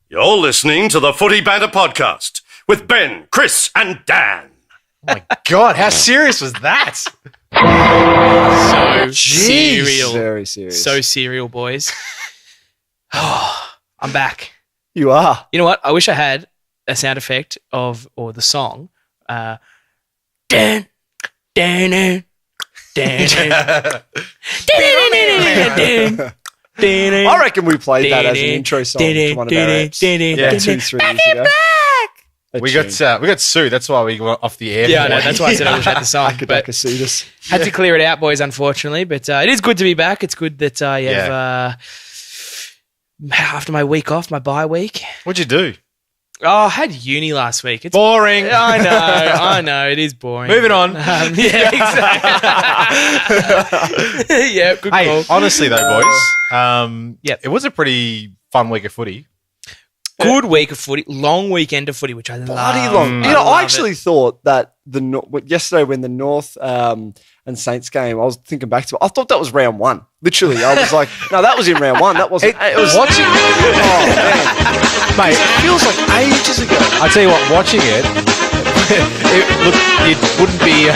You're listening to the Footy Banter podcast with Ben, Chris, and Dan. Oh my God, how serious was that? So serial. Very serious. So serial, boys. I'm back. You are. You know what? I wish I had a sound effect or the song. Dan, Dan, Dan, Dan, I reckon we played that as an intro song to one of our apps. 2-3 years ago. We got sued. That's why we went off the air. Yeah, I know. That's why I said I wish I had the song. Akadaka sued us. Had to clear it out, boys, unfortunately. But it is good to be back. It's good that I have, after my week off, my bye week. What'd you do? Oh, I had uni last week. It's boring. I know. It is boring. Moving on. Yeah, exactly. Yeah, good call. Hey, honestly though, boys, it was a pretty fun week of footy. Good week of footy. Long weekend of footy, which I love. Bloody long. I actually thought that yesterday when the North and Saints game, I was thinking back to it. I thought that was round one. Literally, I was like, no, that was in round one. That wasn't. It was watching. Oh man, mate, it feels like ages ago. I tell you what, watching it, it wouldn't be.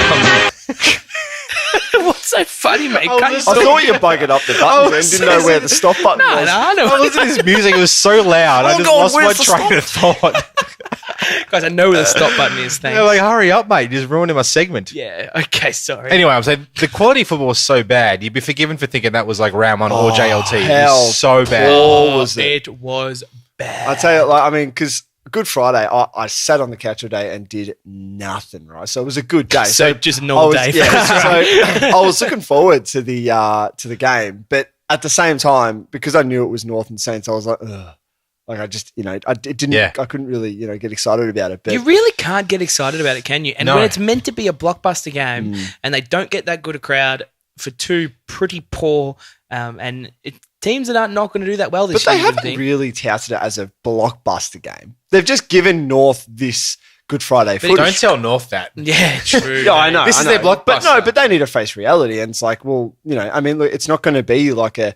What's so funny, mate? I thought you buggered up the button and didn't know where the stop button was. No, I know. I listened to this music. It was so loud. I just lost my train of thought. Guys, I know where the stop button is. Thanks. They're like, hurry up, mate. You're just ruining my segment. Yeah. Okay. Sorry. Anyway, I'm saying the quality of football was so bad. You'd be forgiven for thinking that was like round one or JLT. It was so bad. It was bad. I tell you, because Good Friday, I sat on the couch all day and did nothing, right? So it was a good day. So just a normal day. Yeah, so I was looking forward to the game, but at the same time, because I knew it was North and Saints, I was like, ugh. Like I just, I couldn't really, get excited about it. But you really can't get excited about it, can you? And No. when it's meant to be a blockbuster game and they don't get that good a crowd for two pretty poor teams that aren't not going to do that well this year. But they haven't really touted it as a blockbuster game. They've just given North this Good Friday footage. Don't tell North that. Yeah, true. Yeah, I know. This is their blockbuster. But they need to face reality. And it's like, well, look, it's not going to be like a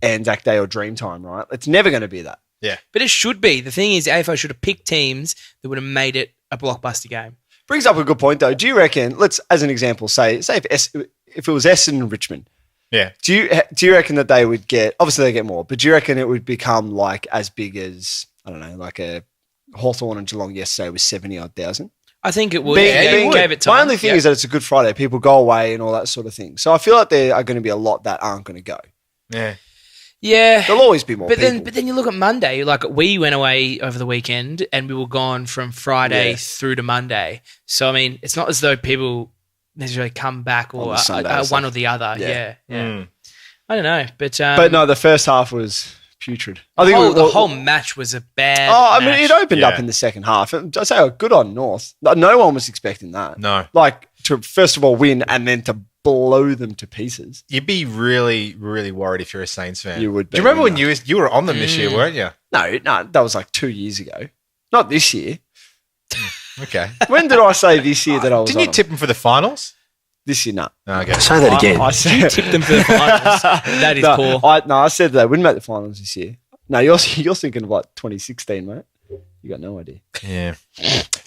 Anzac Day or Dreamtime, right? It's never going to be that. Yeah. But it should be. The thing is, AFL should have picked teams that would have made it a blockbuster game. Brings up a good point, though. Do you reckon, let's, as an example, say if it was Essendon and Richmond, yeah. Do you reckon that they would get, obviously they get more, but do you reckon it would become like as big as, I don't know, like a Hawthorn and Geelong yesterday was 70,000? I think it would. It gave it time. My only thing is that it's a Good Friday. People go away and all that sort of thing. So I feel like there are going to be a lot that aren't going to go. Yeah. Yeah. There'll always be more people. But then you look at Monday, like we went away over the weekend and we were gone from Friday through to Monday. So, I mean, it's not as though people necessarily come back or one or the other. Yeah. I don't know. But no, the first half was putrid. I think the whole match was a bad match. It opened up in the second half. I say, good on North. No one was expecting that. No. Like, to first of all win and then to blow them to pieces. You'd be really, really worried if you're a Saints fan. You would be. Do you remember when you were on them this year, weren't you? No, that was like 2 years ago. Not this year. Okay. When did I say this year that I was Didn't you tip them for the finals? This year, no. Okay. Say that again. I said, You tipped them for the finals. That is poor. I said they wouldn't make the finals this year. No, you're thinking of like 2016, mate. You got no idea. Yeah.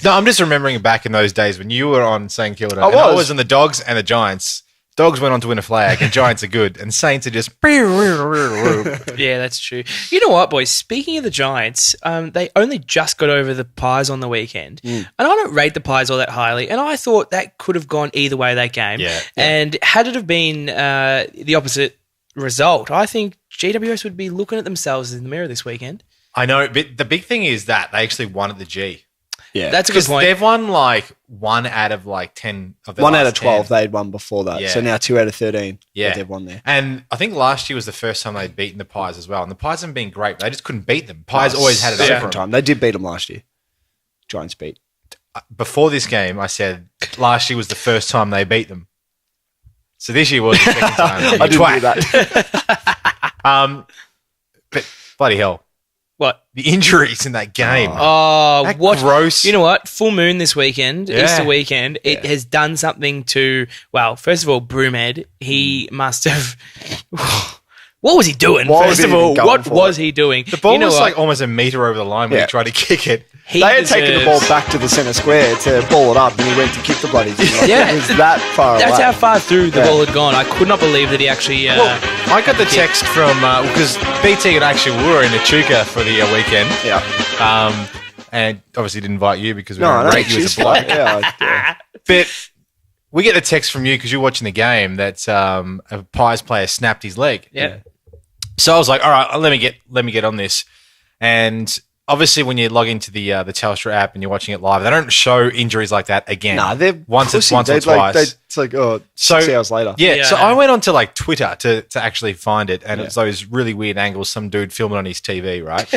No, I'm just remembering back in those days when you were on St Kilda. I was on the Dogs and the Giants. Dogs went on to win a flag and Giants are good and Saints are just... Yeah, that's true. You know what, boys? Speaking of the Giants, they only just got over the Pies on the weekend. And I don't rate the Pies all that highly. And I thought that could have gone either way that game. Yeah. And had it have been the opposite result, I think GWS would be looking at themselves in the mirror this weekend. I know, but the big thing is that they actually won at the G. Yeah. That's a good point. They've won like 1 out of like 10 of their 1 last out of 12 10. they'd won before that. Yeah. So now 2 out of 13 Yeah. that they've won there. And I think last year was the first time they'd beaten the Pies as well. And the Pies haven't been great, but they just couldn't beat them. Pies always had it over second them. time. They did beat them last year. Giants beat. Before this game, I said last year was the first time they beat them. So this year was the second time. I didn't do that. But bloody hell. What? The injuries in that game. Oh, what? Gross. You know what? Full moon this weekend, Yeah. Easter weekend. It has done something to, well, first of all, Broomhead. He must have... What was he doing? Why First was he of all, even going what for was it? he doing? The ball You know was what? like almost a metre over the line when Yeah. he tried to kick it. He They had taken the ball deserves- back to the centre square to ball it up, and he went to kick the bloody thing. Like, Yeah. It was that far That's away. how far through the Yeah. ball had gone. I could not believe that he actually. Well, I got the text from because BT and actually we were in Echuca for the weekend, Yeah. and obviously didn't invite you because we No, I don't know. rate you as She's a bloke. yeah. But we get the text from you because you're watching the game that a Pies player snapped his leg. yeah. So I was like, all right, let me get on this. And obviously, when you log into the Telstra app and you're watching it live, they don't show injuries like that again. Nah, they're once pussy. or They'd twice. it's like, oh, So- 6 hours later. Yeah, Yeah. so I went onto like Twitter to actually find it, and Yeah. it's those really weird angles. Some dude filming on his TV, right?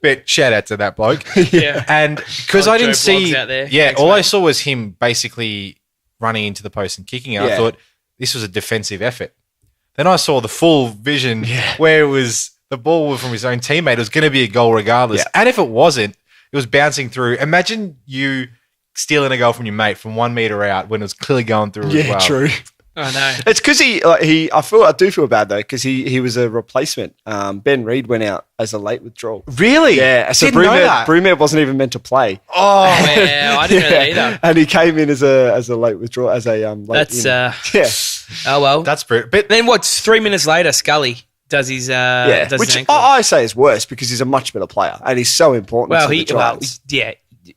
But shout out to that bloke. Yeah. And because Oh, I didn't Joe Blogs see, out there. yeah, Thanks, all I mate. saw was him basically running into the post and kicking it. I Yeah. thought this was a defensive effort. Then I saw the full vision where it was the ball from his own teammate. It was going to be a goal regardless. Yeah. And if it wasn't, it was bouncing through. Imagine you stealing a goal from your mate from 1 meter out when it was clearly going through as Yeah, well. true. I know. It's because I do feel bad though because he was a replacement. Ben Reid went out as a late withdrawal. Really? Yeah, so Didn't know that. Broomhead wasn't even meant to play. Oh, Yeah, I didn't know that either. And he came in as a late withdrawal as a late That's in. Yeah. oh well. that's brilliant. But Then what? 3 minutes later, Scully does his Yeah, does his which ankle. I say is worse because he's a much better player and he's so important. well, to he the well, Giants. yeah.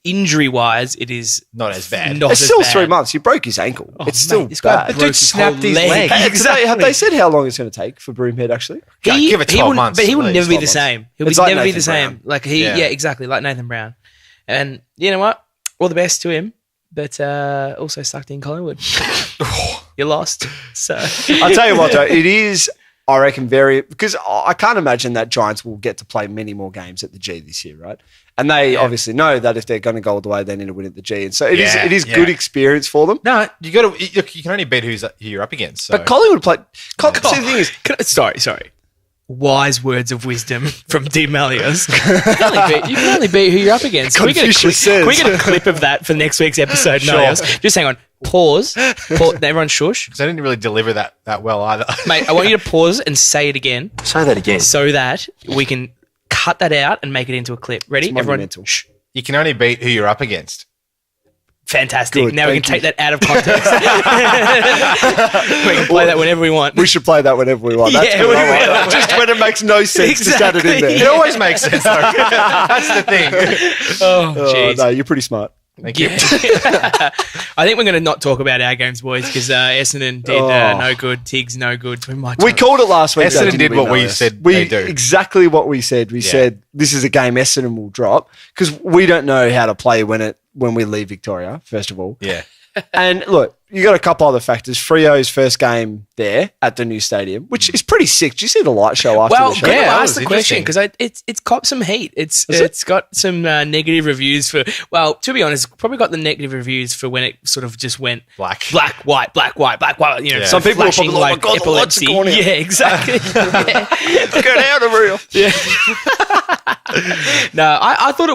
Injury wise, it is not as bad. not It's as still bad. 3 months. He broke his ankle. Oh, it's still mate, this guy bad. broke dude his snapped whole his leg. leg. Have they said how long it's going to take for Broomhead actually? Give it 12 wouldn't- months. But he at would least. never be 12 the months. same. He would It's like never be the Nathan same. Brown. Like Yeah. exactly, like Nathan Brown. And you know what? All the best to him, but also sucked in Collingwood. You lost. So I'll tell you what, though, it is, I reckon, very because I can't imagine that Giants will get to play many more games at the G this year, right? And they obviously know that if they're going to go all the way, they need to win at the G. And so it is Yeah. good experience for them. No, you got to. You can only beat who you're up against. So. But Collingwood play. See, the thing is, sorry. Wise words of wisdom from D. Melios. You can only beat who you're up against. Can we get a Confucius clip, can we says. get a clip of that for next week's episode, Sure. Melios? Just hang on. Pause. Everyone shush. Because I didn't really deliver that well either. Mate, I want you to pause and say it again Say that again. so that we can cut that out and make it into a clip. Ready? It's Everyone, monumental. shh. You can only beat who you're up against. Fantastic. Good, Now we can thank take that out of context. We can play that whenever we want. we should play that whenever we want. That's Yeah, good. we I like will. that. Just when it makes no sense, just add it in Exactly. It there. always makes sense, though. That's the thing. Oh, Oh, jeez. no, you're pretty smart. Thank you. I think we're going to not talk about our games, boys, because Essendon did Oh. no good. Tiggs no good. We might We called it last week. though, Essendon didn't did what we Noah? said they do. Exactly what we said. We said this is a game Essendon will drop because we don't know how to play when we leave Victoria, first of all. Yeah. And look, you got a couple other factors. Frio's first game there at the new stadium, which is pretty sick. Did you see the light show after Well, the show? yeah, that I was asked the question interesting. because it's copped some heat. Is It's got some negative reviews for. Well, to be honest, probably got the negative reviews for when it sort of just went Black. white. You know, Yeah. Some people are flashing probably like, "Oh my God, the lights are epilepsy. going out." Yeah, exactly. Get out of real. No, I thought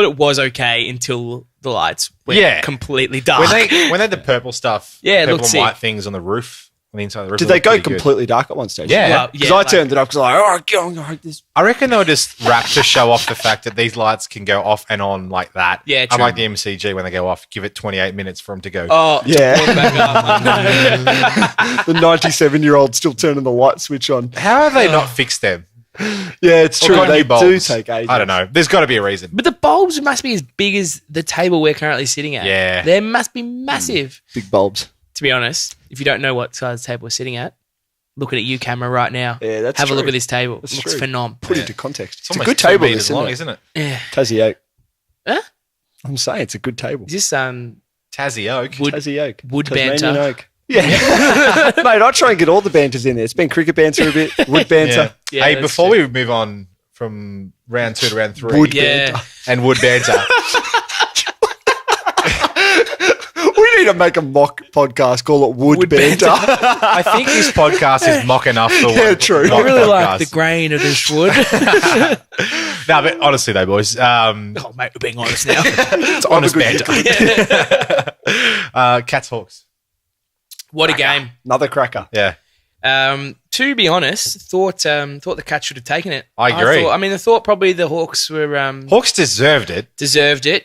it was okay until the lights went completely dark. When they had the purple stuff, Yeah, it purple looked and sick. white things on the roof, on the inside of the roof. Did it they looked go pretty good. completely dark at one stage? Yeah. Well, Because yeah, I like- turned it up because I was like, oh, God, this. I reckon they were just wrapped to show off the fact that these lights can go off and on like that. Yeah, true. Unlike the MCG when they go off, give it 28 minutes for them to go. Oh, Yeah. turn back up. The 97-year-old still turning the light switch on. How have they not fixed them? Yeah, it's Or true. got They new bulbs? do take ages. I don't know. There's got to be a reason. But the bulbs must be as big as the table we're currently sitting at. Yeah. They must be massive. Big bulbs. To be honest, if you don't know what size table we're sitting at, looking at you, camera, right now. Yeah, that's Have true. a look at this table. That's It looks true. phenomenal. Put Yeah. into context. It's a almost good 2 table, meters this, long, isn't it? isn't it? Yeah. Tassie Oak. Huh? I'm saying it's a good table. Is this Tassie Oak. wood? Tassie Oak. wood Tasmanian banter. Oak. Yeah. Mate, I try and get all the banters in there. It's been cricket banter a bit, wood banter. Yeah, Hey, that's before true. we move on from round 2 to round 3 Wood Yeah. and wood banter, We need to make a mock podcast, call it Wood, Banter. I think this podcast is mock enough for Yeah, one. true. mock I really like the podcast. grain of this wood. No, but honestly though, boys, Oh, mate, we're being honest now. it's honest good banter. Cats Hawks. What a game. Another cracker. Yeah. to be honest, thought the Cats should have taken it. I agree. I thought probably the Hawks were Hawks deserved it.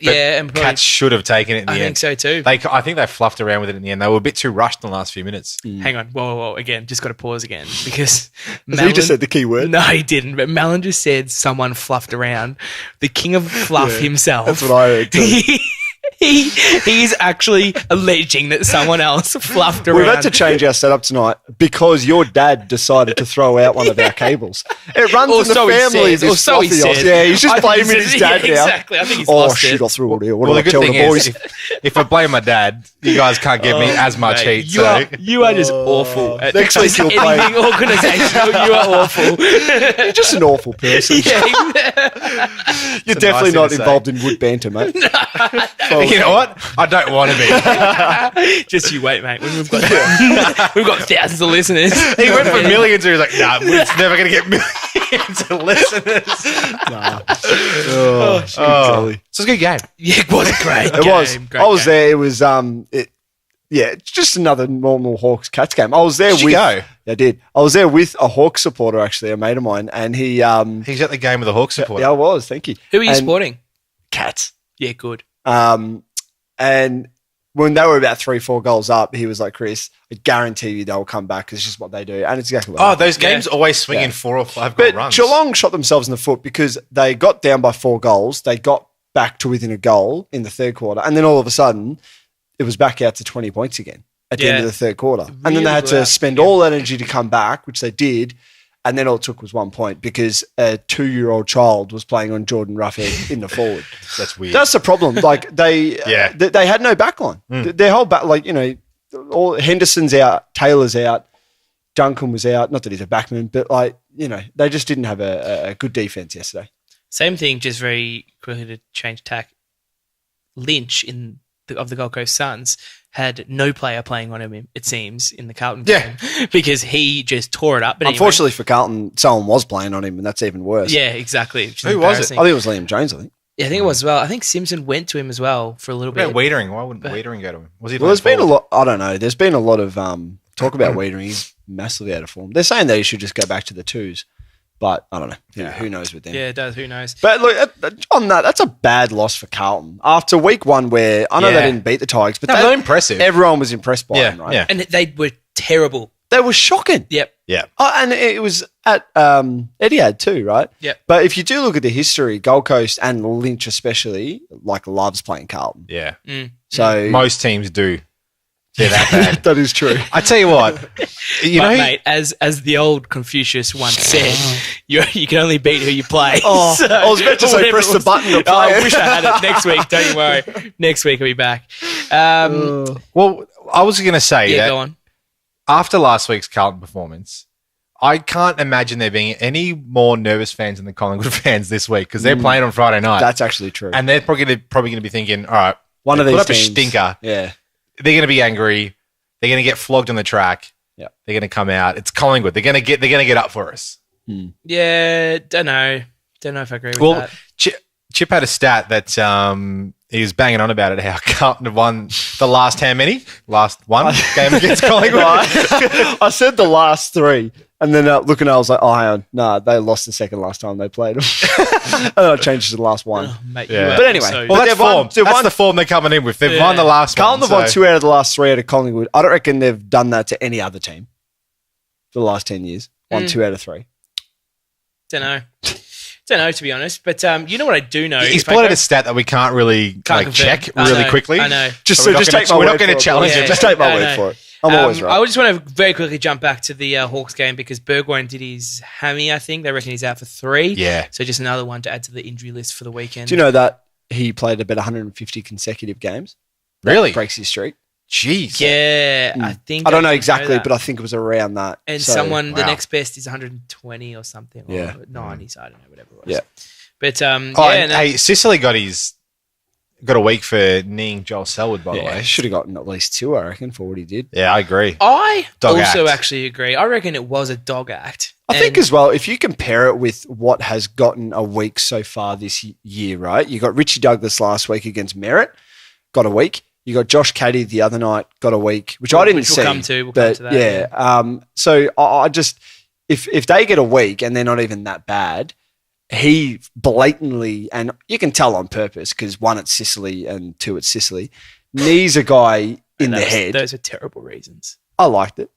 Yeah, and probably, Cats should have taken it in the end. I think so too. I think they fluffed around with it in the end. They were a bit too rushed in the last few minutes. Hang on, whoa, again, just got to pause again because he just said the key word. No, he didn't. But Malin just said someone fluffed around. The king of fluff himself. That's what I heard too. He is actually alleging that someone else fluffed around. We've had to change our setup tonight because your dad decided to throw out one of our cables. It runs in the family. Or so he said. Yeah, he's just blaming his dad now. Exactly. I think he's lost it. I threw it here. What Well, do I the good tell thing the boys? is, if I blame my dad, you guys can't give me as much heat. You are just awful. At Next week you'll play. anything organisational. You are awful. You're just an awful person. You're definitely not involved in wood banter, mate. You know what? I don't want to be. Just you wait, mate. When we've got thousands of listeners. He went for millions. He was like, nah, it's never going to get millions of listeners. Nah. So it's a good game. Yeah, what a great It game. was. Great I was game. there. It was it's just another normal Hawks Cats game. I was there Did you go? I did. I was there with a Hawks supporter, actually, a mate of mine, and he He's at the game with the Hawks supporter. Yeah, I was. Thank you. Who are you And supporting? Cats. Yeah, good. And when they were about 3-4 goals up, he was like, Chris, I guarantee you they'll come back. It's just what they do. And it's exactly what happened. Those games always swing in 4 or 5 goal But runs. Geelong shot themselves in the foot because they got down by 4 goals. They got back to within a goal in the third quarter. And then all of a sudden, it was back out to 20 points again at the end of the third quarter. And then they had to spend all that energy to come back, which they did. And then all it took was 1 point because a 2-year-old child was playing on Jordan Roughhead in the forward. That's weird. That's the problem. Like they had no backline. Their whole back, all Henderson's out, Taylor's out, Duncan was out. Not that he's a backman, but they just didn't have a good defense yesterday. Same thing, just very quickly to change tack. Lynch of the Gold Coast Suns had no player playing on him, it seems, in the Carlton game because he just tore it up. But unfortunately for Carlton, someone was playing on him, and that's even worse. Yeah, exactly. Who was it? I think it was Liam Jones, I think. Yeah, I think it was as well. I think Simpson went to him as well for a little bit. Wiedering? Why wouldn't Wiedering go to him? Was he? Well, there's been a lot. I don't know. There's been a lot of talk about Wiedering. He's massively out of form. They're saying that he should just go back to the twos, but I don't know. Who knows with them? Yeah, it does. Who knows? But look, on that's a bad loss for Carlton after week 1, where I know they didn't beat the Tigers, but they're impressive. Everyone was impressed by them, right? Yeah, and they were terrible. They were shocking. Yep. Yeah. Oh, and it was at Etihad too, right? Yep. But if you do look at the history, Gold Coast and Lynch especially, loves playing Carlton. Yeah. So most teams do. They're that bad. That is true. I tell you what, mate, as the old Confucius once said, you can only beat who you play. Oh, so, I was about to say press the button to play. I wish I had it next week. Don't you worry. Next week I'll be back. Well, I was going to say that go on. After last week's Carlton performance, I can't imagine there being any more nervous fans than the Collingwood fans this week because they're playing on Friday night. That's actually true. And they're probably going to be thinking, all right, one of these put up teams, a stinker. Yeah. They're going to be angry. They're going to get flogged on the track. Yeah. They're going to come out. It's Collingwood. They're going to get up for us. Yeah, don't know. Don't know if I agree with that. Chip had a stat that he was banging on about it, how Carlton have won the last how many? Last one game against Collingwood. I said the last 3. And then looking, I was like, hang on. Nah, they lost the second last time they played them. And then I changed it to the last one. Oh, mate, But anyway. Well, that's form. That's the form they're coming in with. They've won the last Carlton one. have won 2 out of the last 3 out of Collingwood. I don't reckon they've done that to any other team for the last 10 years. Won 2 out of 3. Don't know, to be honest. But you know what I do know? He's plotted a stat that we can't really check really quickly. I know. Just we're not going to challenge him. Just take my word for it. I'm always right. I just want to very quickly jump back to the Hawks game because Burgoyne did his hammy, I think. They reckon he's out for 3. Yeah. So just another one to add to the injury list for the weekend. Do you know that he played about 150 consecutive games? Really? That breaks his streak. Jeez. Yeah, I think. I don't know exactly, but I think it was around that. And the next best is 120 or something. Or 90, so I don't know, whatever it was. Yeah. But, hey, Sicily got a week for kneeing Joel Selwood, by the way. Should have gotten at least 2, I reckon, for what he did. Yeah, I agree. I Dog also act. actually agree. I reckon it was a dog act. I think as well, if you compare it with what has gotten a week so far this year, right? You got Richie Douglas last week against Merritt, got a week. You got Josh Caddy the other night, got a week, which I didn't see. We'll come to that. Yeah. So I just, if they get a week and they're not even that bad, he blatantly, and you can tell on purpose because 1, it's Sicily and 2, it's Sicily, knees a guy in the head. Those are terrible reasons. I liked it.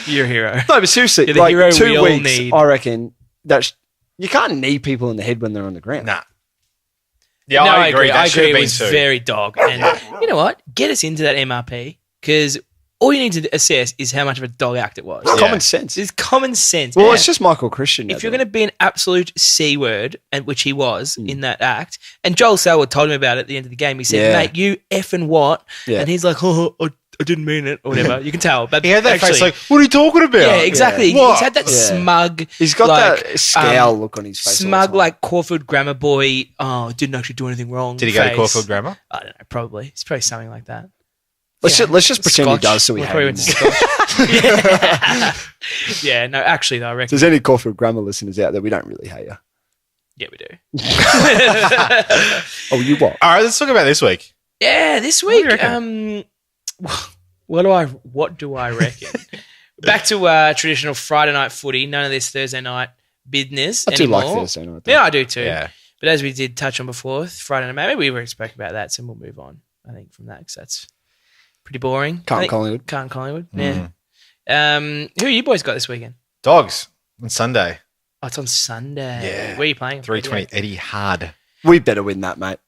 You're a hero. No, but seriously, You're the like hero 2 we all weeks, need. I reckon that you can't knee people in the head when they're on the ground. Nah. Yeah, No, I agree. That I should agree. have It been was 2. very dog. And you know what? Get us into that MRP because all you need to assess is how much of a dog act it was. It's common sense. It's common sense. Well, it's just Michael Christian. If you're going to be an absolute C word, and which he was in that act, and Joel Selwood told him about it at the end of the game. He said, "Mate, you effing what?" Yeah. And he's like, "Oh, I didn't mean it," or whatever. You can tell. But He had that actually, face like, what are you talking about? yeah, exactly. What? He's had that smug. He's got like, that scowl look on his face. all the smug time. like Caulfield Grammar boy. Oh, didn't actually do anything wrong. Did he go to face. Caulfield Grammar? I don't know. Probably. It's probably something like that. Let's just pretend Scotch. he does, so we Probably hate went him to more. Scotch. Yeah, no, actually, though, I If reckon. there's any Caulfield Grammar listeners out there, we don't really hate you. Yeah, we do. Oh, you what? All right, let's talk about this week. Yeah, this What do you week. reckon? What do I reckon? Back to traditional Friday night footy. None of this Thursday night business I do anymore. like Thursday night. though. Yeah, I do too. Yeah. But as we did touch on before, Friday night, maybe we were spoke about that, so we'll move on. I think from that because that's pretty boring. Can't Collingwood. Can't Collingwood. Mm. Yeah. Who you boys got this weekend? Dogs on Sunday. Oh, it's on Sunday. Yeah. Where are you playing? 320 Eddie Hard. We better win that, mate.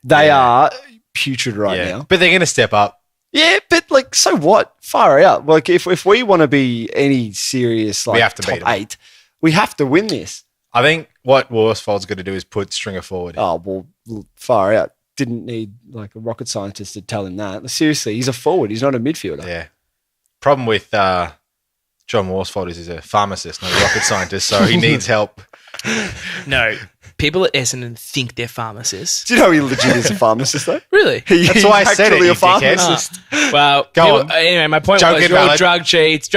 They Yeah. are putrid right now. But they're going to step up. Yeah, but like, so what? Far out. Like, if we want to be any serious, like, We have to top beat 'em. 8, we have to win this. I think what Worsfold's going to do is put Stringer forward. Oh, well, far out. Didn't need like a rocket scientist to tell him that. Seriously, he's a forward. He's not a midfielder. Yeah. Problem with John Worsfold is he's a pharmacist, not a rocket scientist, so he needs help. No. People at Essendon think they're pharmacists. Do you know he legit is a pharmacist though? Really? That's why I said it, actually you a pharmacist. Well, Go on. Anyway, my point Joke was it, Mallet. drug cheats.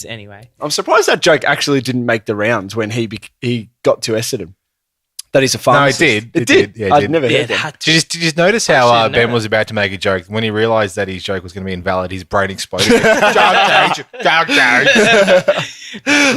Anyway. I'm surprised that joke actually didn't make the rounds when he got to Essendon. That he's a pharmacist. No, it did. It It did. did. Yeah, it I'd did. never Yeah, heard it that. had to. Did you just notice how Actually, no. Ben was about to make a joke? When he realised that his joke was going to be invalid, his brain exploded. Joke change.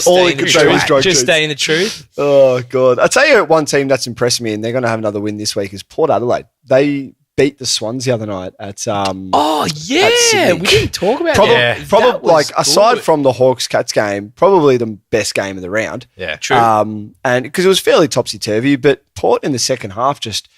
All he could say was drug Just cheats. stating the truth. Oh, God. I'll tell you one team that's impressed me, and they're going to have another win this week, is Port Adelaide. They beat the Swans the other night at Oh, yeah. Sydney. We didn't talk about probably, that. That probably was like aside good. from the Hawks-Cats game, probably the best game of the round. Yeah. True. And because it was fairly topsy-turvy, but Port in the second half just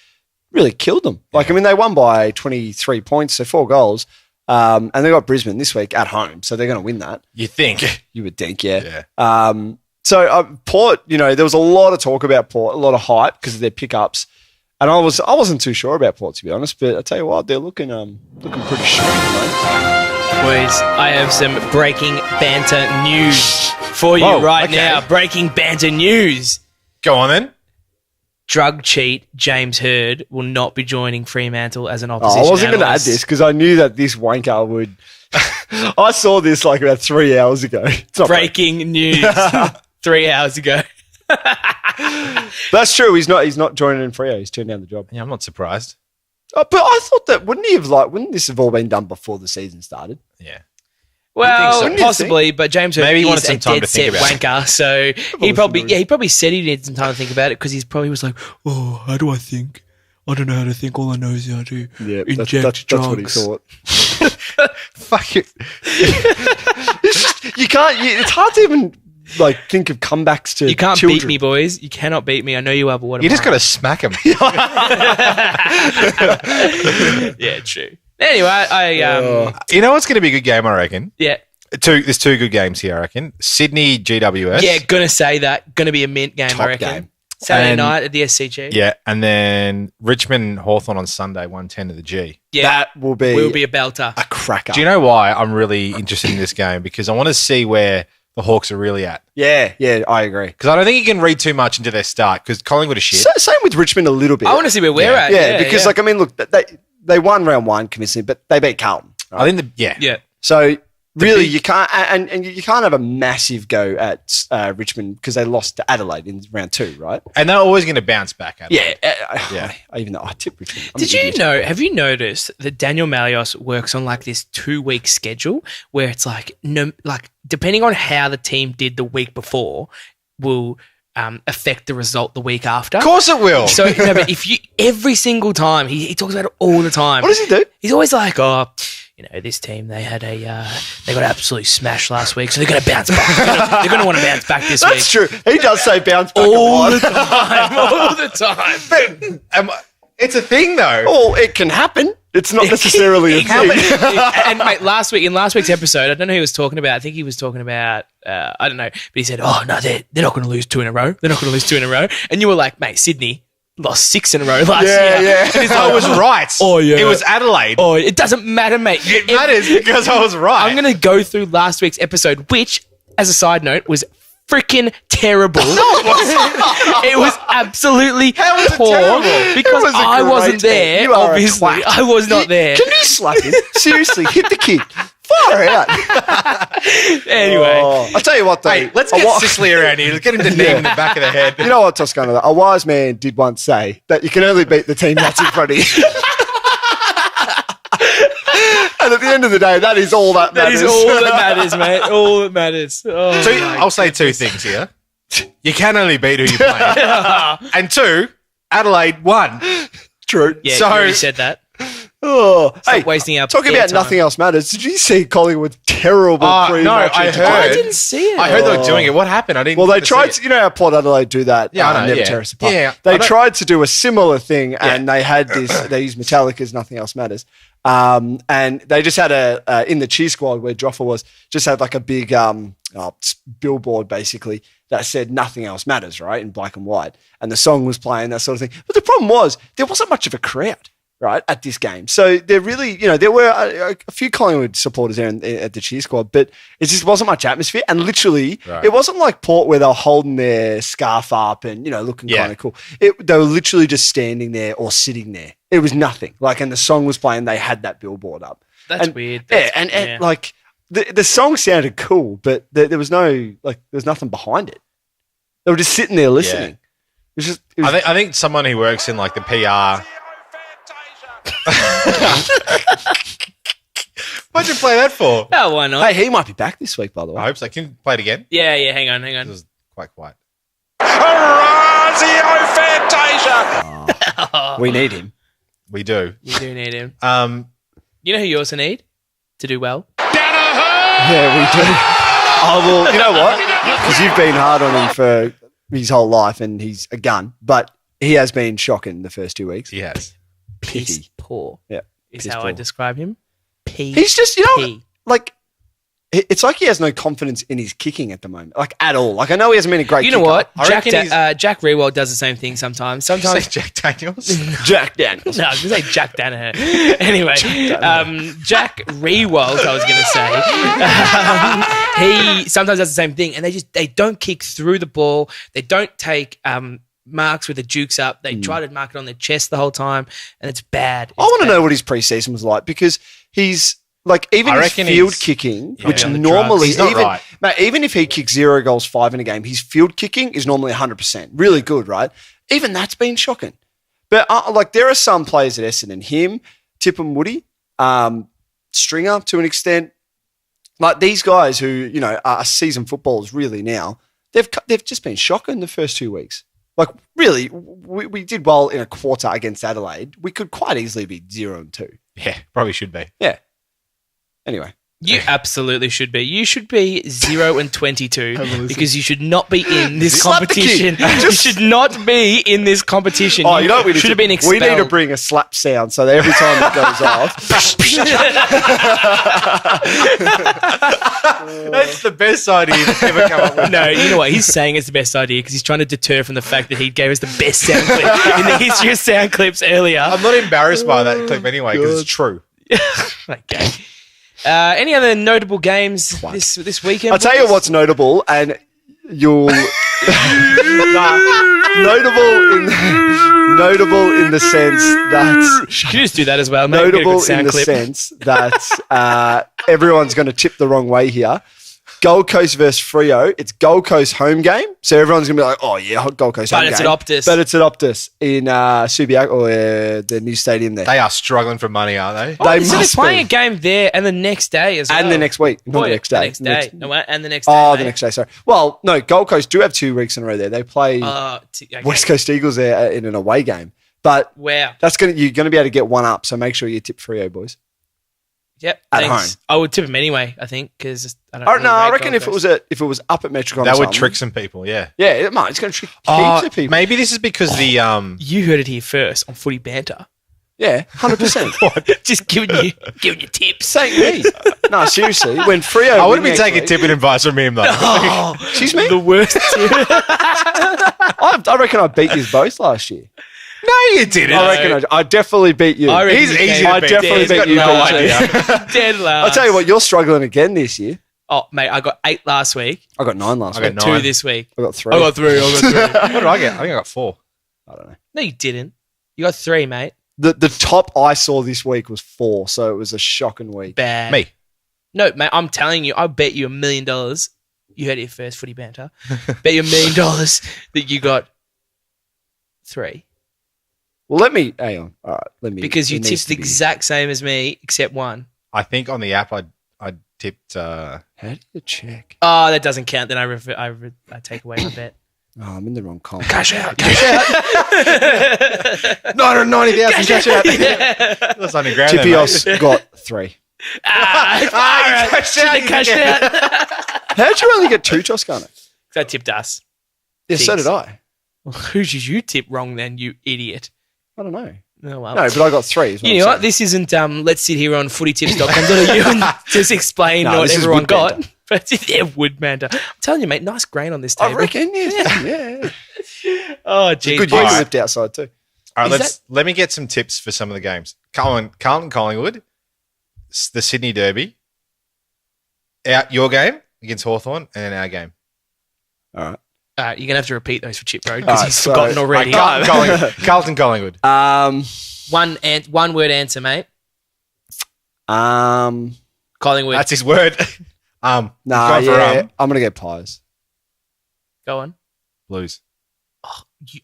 really killed them. Like, I mean, they won by 23 points, so 4 goals. And they got Brisbane this week at home, so they're going to win that. You think? You would think, yeah. Yeah. So Port, there was a lot of talk about Port, a lot of hype because of their pickups, and I wasn't too sure about Port, to be honest. But I tell you what, they're looking pretty strong, mate. Boys, I have some breaking banter news for you Whoa, right okay. now. Breaking banter news. Go on then. Drug cheat James Hird will not be joining Fremantle as an Oh, opposition I wasn't going to add analyst. this because I knew that this wanker would. I saw this like about 3 hours ago. It's not Breaking news 3 hours ago. That's true. He's not joining in Freo. He's turned down the job. Yeah, I'm not surprised. But I thought that wouldn't this have all been done before the season started? Yeah. Well, so? possibly, but James Hird Maybe he wanted is some a time dead to think set about it. wanker, so he probably said he needed some time to think about it because he's probably was like, oh, how do I think? I don't know how to think. All I know is how to inject that's what he drugs. thought. Fuck it. You can't. It's hard to even think of comebacks to. You can't children. beat me, boys. You cannot beat me. I know you are, but what You am just I? got to smack him. Yeah, true. Anyway, I You know what's going to be a good game, I reckon? yeah. There's 2 good games here, I reckon. Sydney GWS. Yeah, gonna say that. Gonna be a mint game, Top I reckon. game. Saturday And- night at the SCG. Yeah, and then Richmond Hawthorn on Sunday, 110 to the G. Yeah. That will be a belter. a cracker. Do you know why I'm really interested in this game? Because I want to see where the Hawks are really at. Yeah, I agree. Because I don't think you can read too much into their start because Collingwood is shit. Same with Richmond a little bit. I want to see where we're Yeah. at. Yeah, because look, they won round 1 convincingly, but they beat Carlton. I think yeah. yeah. So Really, you can't, and you can't have a massive go at Richmond because they lost to Adelaide in round 2, right? And they're always going to bounce back. Yeah. Even though I tip Richmond. Have you noticed that Daniel Malios works on like this 2-week schedule where it's like, depending on how the team did the week before will affect the result the week after? Of course it will. So, no, but if you, every single time, he talks about it all the time. What does he do? He's always like, this team, they had they got absolutely smashed last week, so they're going to bounce back. They're going to want to bounce back this week. That's true. He does say bounce back all the time. All the time. It's a thing, though. Well, it can happen. It's not necessarily a thing. And mate, in last week's episode, I don't know who he was talking about. I think he was talking about, I don't know, but he said, "Oh no, they're not going to lose 2 in a row. They're not going to lose 2 in a row." And you were like, "Mate, Sydney lost 6 in a row last year." Yeah. And I was right. Oh yeah, it was Adelaide. Oh, it doesn't matter, mate. It matters because I was right. I'm going to go through last week's episode, which, as a side note, was freaking terrible. It was absolutely poor because I wasn't there. Obviously, I was not there. Can you slap him? Seriously, hit the kid. Far out. Anyway, I'll tell you what, though. Hey, let's get Sicily around here. Let's get him to knee in the back of the head. You know what, Toscano? A wise man did once say that you can only beat the team that's in front of you. And at the end of the day, that is all that matters. That is all that matters, mate. All that matters. Oh, so I'll say 2 things here. You can only beat who you play. And 2, Adelaide won. True. Yeah, you already said that. Oh, Stop wasting our talking about time. nothing else matters. Did you see Collingwood's terrible pre-match? I heard. I didn't see it. I heard they were doing it. What happened? I didn't. Well, they tried to. You know how Port Adelaide do that? Yeah, I know. Never Terrace apart. Yeah. They tried to do a similar thing, and they had this. They used Metallica's "Nothing Else Matters," and they just had a in the cheer squad where Joffa was. Just had like a big billboard basically that said "Nothing Else Matters," right, in black and white, and the song was playing, that sort of thing. But the problem was there wasn't much of a crowd, right, at this game. So there really, there were a few Collingwood supporters there at the cheer squad, but it just wasn't much atmosphere. And literally, It wasn't like Port where they were holding their scarf up and, looking kind of cool. They were literally just standing there or sitting there. It was nothing. And the song was playing, they had that billboard up. That's weird. The song sounded cool, but there was nothing behind it. They were just sitting there listening. Yeah. I think someone who works in the PR. What'd you play that for? Oh, why not? Hey, he might be back this week, by the way. I hope so. Can you play it again? Yeah, hang on. It was quite quiet. We need him. We do. You do need him. You know who you also need to do well? Yeah, we do. Oh, well, you know what? Because you've been hard on him for his whole life and he's a gun, but he has been shocking the first 2 weeks. He has. Piss poor. Yeah. Is how I describe him. He's just, it's like he has no confidence in his kicking at the moment, at all. I know he hasn't been a great kicker. You know what? Jack Rewald does the same thing sometimes. Sometimes Jack Daniels? Jack Daniels. No, I was going to say Jack Danaher. Anyway, Jack Rewald, I was going to say. He sometimes does the same thing, and they don't kick through the ball. They don't take marks with the jukes up. They try to mark it on their chest the whole time, and it's bad. I want to know what his preseason was like because he's even his field kicking, which normally even if he kicks 0 goals 5 in a game, his field kicking is normally 100%, really good, right? Even that's been shocking. But there are some players at Essendon, him, Tip and Woody, Stringer to an extent, these guys who are seasoned footballers really now. They've just been shocking the first 2 weeks. Really, we did well in a quarter against Adelaide. We could quite easily be 0-2. Yeah, probably should be. Yeah. Anyway. You absolutely should be. You should be 0-22 because you should not be in this competition. You should not be in this competition. Oh, you know what we should have been expelled. We need to bring a slap sound so that every time it goes off. That's the best idea you've ever come up with. No, you know what? He's saying it's the best idea because he's trying to deter from the fact that he gave us the best sound clip in the history of sound clips earlier. I'm not embarrassed by that clip anyway because it's true. Okay. Any other notable games this weekend? I'll tell you what's notable, and you'll notable Notable in the sense that Can you just do that as well, mate? notable in the sense that everyone's going to tip the wrong way here. Gold Coast versus Freo. It's Gold Coast home game, so everyone's going to be like, "Oh yeah, Gold Coast home game." But it's at Optus. But it's at Optus in Subiac or the new stadium there. They are struggling for money, aren't they? So they're playing a game there and the next day as well. And the next week, not the next day. The next day. And the next day. Oh, the next day, sorry. Well, no, Gold Coast do have 2 weeks in a row there. They play West Coast Eagles there in an away game. But wow, you're going to be able to get one up, so make sure you tip Freo, boys. Yep, at thanks. home. I would tip him anyway. I think because I don't. I reckon if it was up at Metricon, that would trick some people. Yeah, it's going to trick heaps of people. Maybe this is because the you heard it here first on Footy Banter. Yeah, 100%. Just giving you tips. Ain't me. No, seriously. When Freo, I wouldn't be taking tipping advice from him though. Oh, excuse me. The worst tip. I reckon I beat you both last year. No, you didn't. I reckon I definitely beat you. He's easy to beat. Definitely beat you. No idea. Dead last. I'll tell you what, you're struggling again this year. Oh, mate, I got 8 last week. I got 9 last week. I got 2 9. this week. I got 3. I got 3. What did I get? I think I got 4. I don't know. No, you didn't. You got 3, mate. The top I saw this week was 4, so it was a shocking week. Bad. Me. No, mate, I'm telling you, I bet you $1 million. You heard it here first, Footy Banter. Bet you $1 million that you got 3. Well, let me hang on. All right, let me because you tipped the exact same as me, except 1. I think on the app I tipped. How do you check? Oh, that doesn't count. Then I take away my bet. Oh, I'm in the wrong column. Cash out. 990,000 cash out. Yeah. That's only grand. Tipios got 3. Cashed out. How'd you only get 2, Toscano? That tipped us. Yes, so did I. Well, who did you tip wrong then, you idiot? I don't know. Oh, well. No, but I got 3. You know what? This isn't let's sit here on footytips.com.au and just explain what everyone got. But yeah, wood banter. I'm telling you, mate, nice grain on this table. I reckon, yeah. Oh, geez. Good lift outside too. All right, let me get some tips for some of the games. Carlton Collingwood, the Sydney Derby, your game against Hawthorn, and then our game. All right. You're going to have to repeat those for Chip Road because he's forgotten already. Carlton Collingwood. One word answer, mate. Collingwood. That's his word. I'm going to get Pies. Go on. Blues. Oh,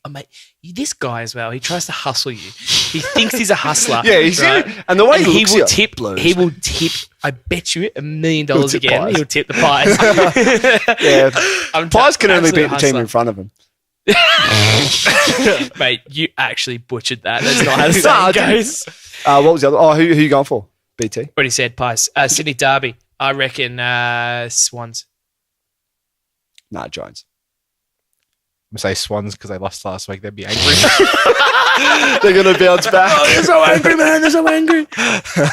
mate, this guy as well. He tries to hustle you. He thinks he's a hustler. Yeah, he's right? And the way he looks, will tip. Blues. He will tip. I bet you $1 million again. Pies. He'll tip the Pies. Yeah, Pies can only beat the team in front of him. Mate, you actually butchered that. That's not how the saying goes. What was the other? Oh, who are you going for? BT. Already said Pies. Sydney Derby. I reckon Swans. Nah, Giants. I'm going to say Swans because they lost last week. They'd be angry. They're going to bounce back. Oh, they're so angry, man. They're so angry.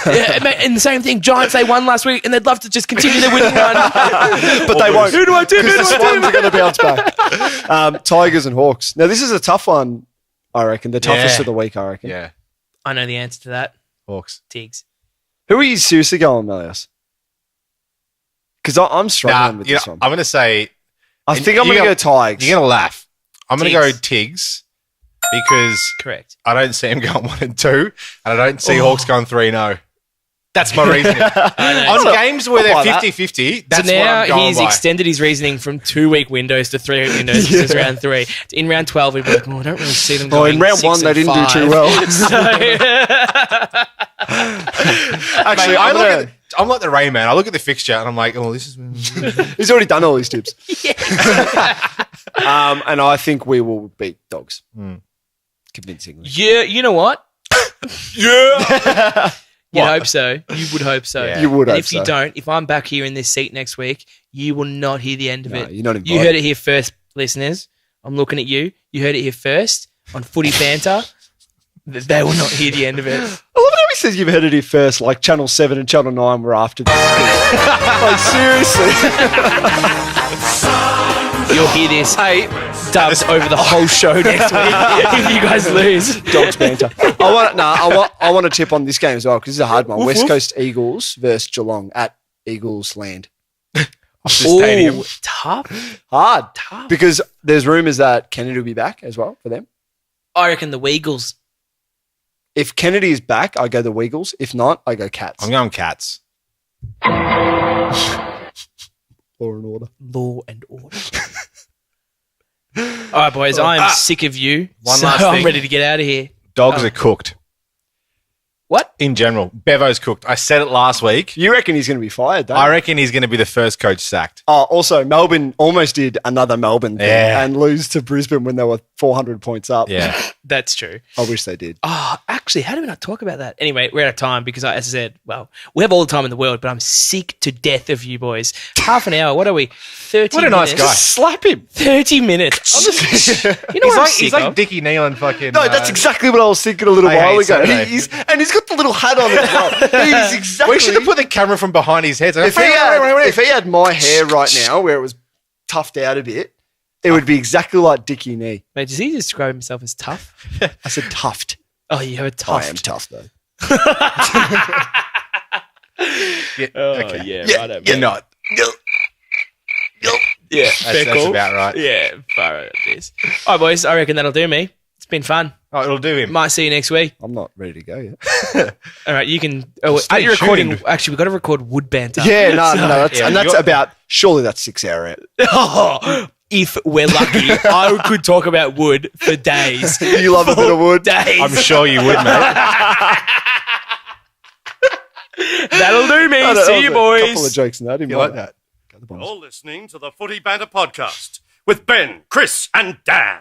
Yeah, mate, and the same thing. Giants, they won last week, and they'd love to just continue their winning run. But they won't. Who do I tip? Because the Swans are going to bounce back. Tigers and Hawks. Now, this is a tough one, I reckon. The toughest of the week, I reckon. Yeah. I know the answer to that. Hawks. Tiggs. Who are you seriously going, Melios? Because I'm struggling with this one. I'm going to say... I think I'm going to go Tigers. You're going to laugh. I'm going to go Tiggs because correct. I don't see him going 1 and 2, and I don't see Hawks going 3-0. That's my reasoning. On games where they're 50-50, that's so now what I'm going he's by. extended his reasoning from 2-week windows to 3-week windows because it's round 3. In round 12, we'd be like, I don't really see them going in round 1, they didn't do too well. Actually, I'm like the Rain Man. I look at the fixture and I'm like, this is... He's already done all his tips. And I think we will beat Dogs. Convincingly. Yeah, you know what? Yeah. You'd hope so. You would hope so. Yeah. You would hope if so. you don't, if I'm back here in this seat next week, you will not hear the end of it. You're not invited. You heard it here first, listeners. I'm looking at you. You heard it here first on Footy Banter. They will not hear the end of it. I love it how he says you've heard it here first, like Channel 7 and Channel 9 were after this. Like, seriously. You'll hear this dubbed over the whole show next week if you guys lose. Dogs banter. I want to tip on this game as well because this is a hard one. West Coast Eagles versus Geelong at Eagles Land. Stadium. Tough. Hard. Tough. Because there's rumours that Kennedy will be back as well for them. I reckon the Weagles. If Kennedy is back, I go the Weagles. If not, I go Cats. I'm going Cats. Law and order. Law and order. All right, boys. I'm sick of you. One so last thing. I'm ready to get out of here. Dogs are cooked. What? In general, Bevo's cooked. I said it last week. You reckon he's going to be fired, don't you? I reckon he's going to be the first coach sacked. Oh, also, Melbourne almost did another Melbourne thing and lose to Brisbane when they were 400 points up. Yeah. That's true. I wish they did. Oh, actually, how did we not talk about that? Anyway, we're out of time because, as I said, well, we have all the time in the world, but I'm sick to death of you boys. Half an hour. What are we? 30 What a minutes. nice guy. Just slap him. 30 minutes. You know what I'm sick He's like of? Dickie Nealon fucking... No, that's exactly what I was thinking a little I while hate ago. Saturday. He's got the little hat on as well. He's exactly... We should have put the camera from behind his head. So if he had my hair right now where it was tuffed out a bit, it would be exactly like Dickie Nee. Mate, does he describe himself as tough? I said tuft. Oh, you have a tuft. I am tough, though. Yeah, okay. Yeah, You're not. Yeah, That's about right. Yeah, far out this. All right, boys, I reckon that'll do me. It's been fun. Oh, it'll do him. Might see you next week. I'm not ready to go yet. All right, you can. Oh, Stay are you recording? tuned. Actually, we've got to record Wood Banter. Yeah, no. That's you about, surely that's 6 hour out. Oh, if we're lucky, I could talk about wood for days. You love a bit of wood. Days. I'm sure you would, mate. That'll do me. See you, boys. A couple of jokes in that. You like that? You're listening to the Footy Banter podcast with Ben, Chris, and Dan.